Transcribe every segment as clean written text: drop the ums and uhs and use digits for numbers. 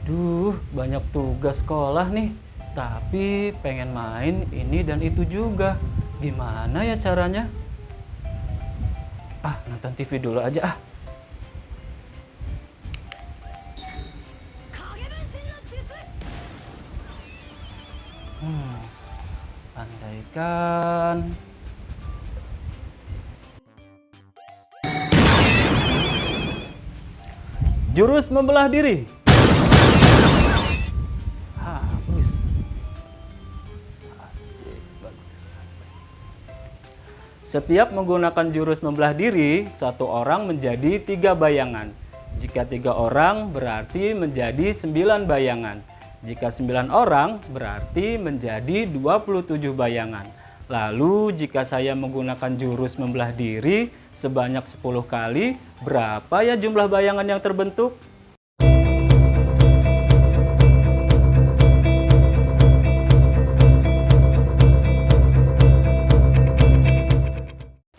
Duh, banyak tugas sekolah nih. Tapi pengen main ini dan itu juga. Gimana ya caranya? Nonton TV dulu aja ah. Andaikan jurus membelah diri. Bagus. Asik, bagus. Setiap menggunakan jurus membelah diri, satu orang menjadi 3 bayangan. Jika 3 orang berarti menjadi 9 bayangan. Jika 9 orang berarti menjadi 27 bayangan. Lalu jika saya menggunakan jurus membelah diri sebanyak 10 kali, berapa ya jumlah bayangan yang terbentuk?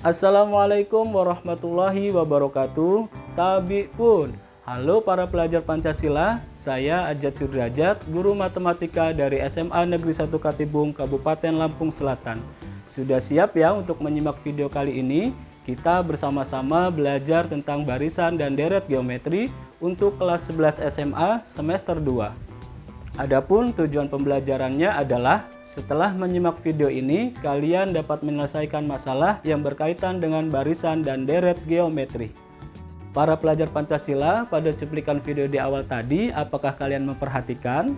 Assalamualaikum warahmatullahi wabarakatuh. Tabi pun. Halo para pelajar Pancasila, saya Ajat Sudrajat, guru matematika dari SMA Negeri 1 Katibung, Kabupaten Lampung Selatan. Sudah siap ya untuk menyimak video kali ini? Kita bersama-sama belajar tentang barisan dan deret geometri untuk kelas 11 SMA semester 2. Adapun tujuan pembelajarannya adalah setelah menyimak video ini, kalian dapat menyelesaikan masalah yang berkaitan dengan barisan dan deret geometri. Para pelajar Pancasila, pada cuplikan video di awal tadi, apakah kalian memperhatikan?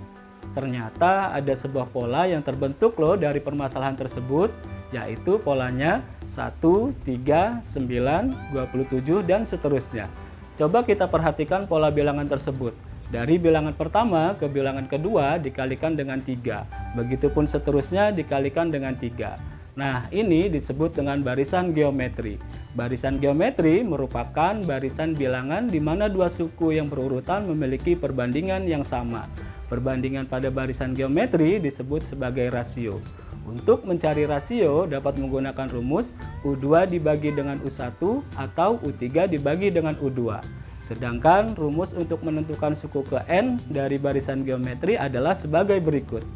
Ternyata ada sebuah pola yang terbentuk loh dari permasalahan tersebut, yaitu polanya 1, 3, 9, 27, dan seterusnya. Coba kita perhatikan pola bilangan tersebut. Dari bilangan pertama ke bilangan kedua dikalikan dengan 3. Begitupun seterusnya dikalikan dengan 3. Nah, ini disebut dengan barisan geometri. Barisan geometri merupakan barisan bilangan di mana dua suku yang berurutan memiliki perbandingan yang sama. Perbandingan pada barisan geometri disebut sebagai rasio. Untuk mencari rasio dapat menggunakan rumus U2 dibagi dengan U1 atau U3 dibagi dengan U2. Sedangkan rumus untuk menentukan suku ke N dari barisan geometri adalah sebagai berikut.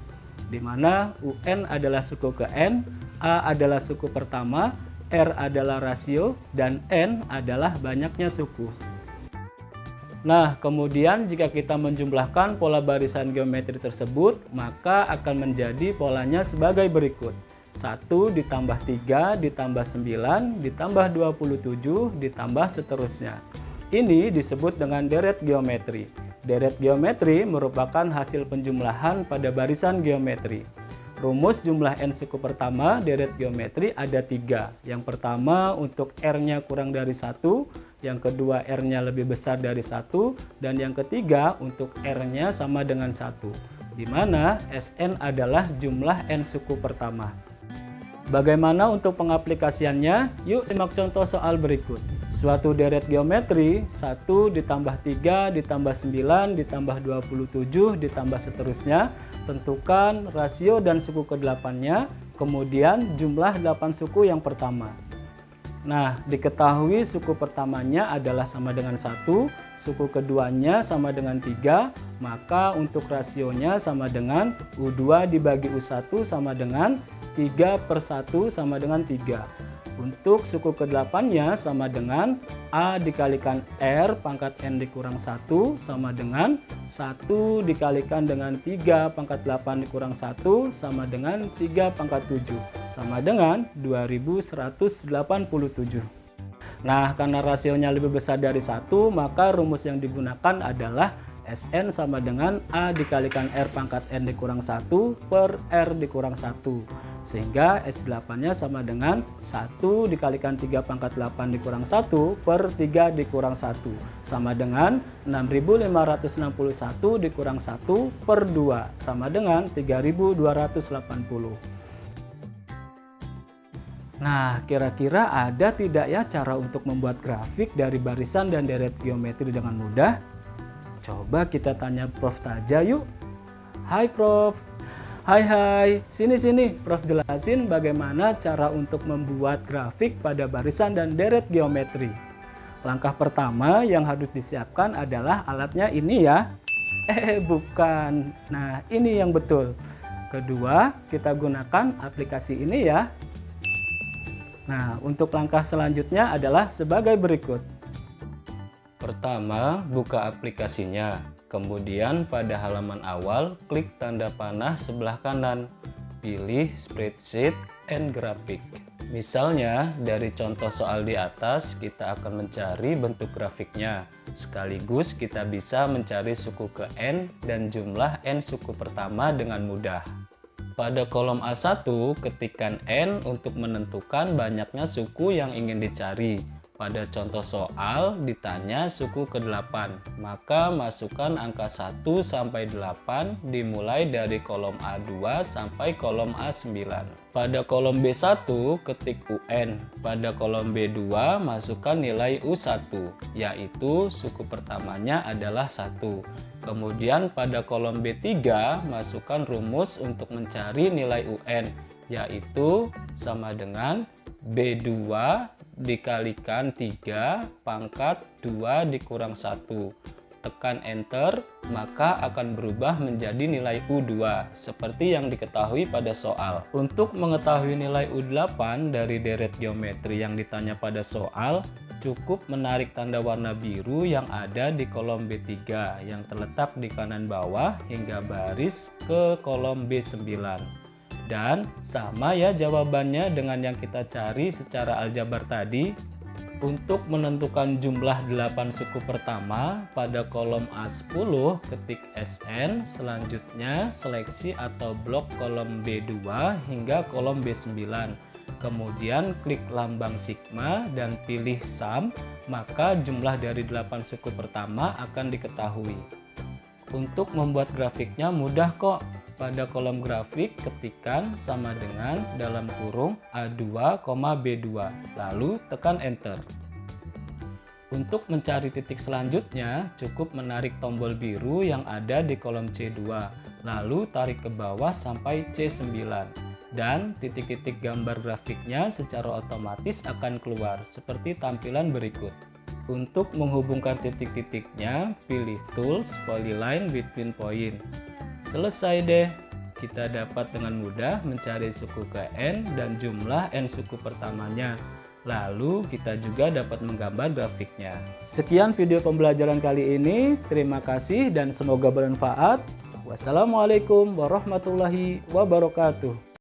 Di mana UN adalah suku ke N, A adalah suku pertama, R adalah rasio, dan N adalah banyaknya suku. Nah, kemudian jika kita menjumlahkan pola barisan geometri tersebut, maka akan menjadi polanya sebagai berikut. 1 ditambah 3 ditambah 9 ditambah 27 ditambah seterusnya. Ini disebut dengan deret geometri. Deret geometri merupakan hasil penjumlahan pada barisan geometri. Rumus jumlah N suku pertama deret geometri ada 3. Yang pertama untuk R-nya kurang dari 1, yang kedua R-nya lebih besar dari 1, dan yang ketiga untuk R-nya sama dengan 1. Di mana Sn adalah jumlah N suku pertama. Bagaimana untuk pengaplikasiannya? Yuk simak contoh soal berikut. Suatu deret geometri 1 ditambah 3 ditambah 9 ditambah 27 ditambah seterusnya. Tentukan rasio dan suku ke-8-nya, kemudian jumlah 8 suku yang pertama. Nah, diketahui suku pertamanya adalah sama dengan 1, suku keduanya sama dengan 3, maka untuk rasionya sama dengan U2 dibagi U1 sama dengan 3/1 sama dengan 3. Untuk suku ke-8-nya sama dengan A dikalikan R pangkat N dikurang 1 sama dengan 1 dikalikan dengan 3 pangkat 8 dikurang 1 sama dengan 3 pangkat 7 sama dengan 2187. Nah, karena rasionya lebih besar dari 1, maka rumus yang digunakan adalah Sn sama dengan A dikalikan R pangkat N dikurang 1 per R dikurang 1. Sehingga S8-nya sama dengan 1 dikalikan 3 pangkat 8 dikurang 1 per 3 dikurang 1. Sama dengan 6561 dikurang 1 per 2. Sama dengan 3280. Nah, kira-kira ada tidak ya cara untuk membuat grafik dari barisan dan deret geometri dengan mudah? Coba kita tanya Prof Taja yuk. Hai Prof. Hai, sini Prof jelasin bagaimana cara untuk membuat grafik pada barisan dan deret geometri. Langkah pertama yang harus disiapkan adalah alatnya ini ya. Bukan. Nah, ini yang betul. Kedua, kita gunakan aplikasi ini ya. Nah, untuk langkah selanjutnya adalah sebagai berikut. Pertama, buka aplikasinya. Kemudian pada halaman awal, klik tanda panah sebelah kanan. Pilih Spreadsheet and Graphic. Misalnya, dari contoh soal di atas, kita akan mencari bentuk grafiknya. Sekaligus kita bisa mencari suku ke N dan jumlah N suku pertama dengan mudah. Pada kolom A1, ketikkan N untuk menentukan banyaknya suku yang ingin dicari. Pada contoh soal ditanya suku ke-8, maka masukkan angka 1 sampai 8 dimulai dari kolom A2 sampai kolom A9. Pada kolom B1 ketik UN, pada kolom B2 masukkan nilai U1, yaitu suku pertamanya adalah 1. Kemudian pada kolom B3 masukkan rumus untuk mencari nilai UN, yaitu sama dengan B2 dikalikan 3 pangkat 2 dikurang 1. Tekan enter, maka akan berubah menjadi nilai U2 seperti yang diketahui pada soal. Untuk mengetahui nilai U8 dari deret geometri yang ditanya pada soal, cukup menarik tanda warna biru yang ada di kolom B3 yang terletak di kanan bawah hingga baris ke kolom B9. Dan sama ya jawabannya dengan yang kita cari secara aljabar tadi. Untuk menentukan jumlah 8 suku pertama, pada kolom A10 ketik SN, selanjutnya seleksi atau blok kolom B2 hingga kolom B9. Kemudian klik lambang sigma dan pilih sum, maka jumlah dari 8 suku pertama akan diketahui. Untuk membuat grafiknya mudah kok. Pada kolom grafik ketikkan sama dengan dalam kurung A2, B2, lalu tekan enter. Untuk mencari titik selanjutnya cukup menarik tombol biru yang ada di kolom C2, lalu tarik ke bawah sampai C9, dan titik-titik gambar grafiknya secara otomatis akan keluar seperti tampilan berikut. Untuk menghubungkan titik-titiknya, pilih Tools, Polyline Between Point. Selesai deh, kita dapat dengan mudah mencari suku ke N dan jumlah N suku pertamanya. Lalu kita juga dapat menggambar grafiknya. Sekian video pembelajaran kali ini, terima kasih dan semoga bermanfaat. Wassalamualaikum warahmatullahi wabarakatuh.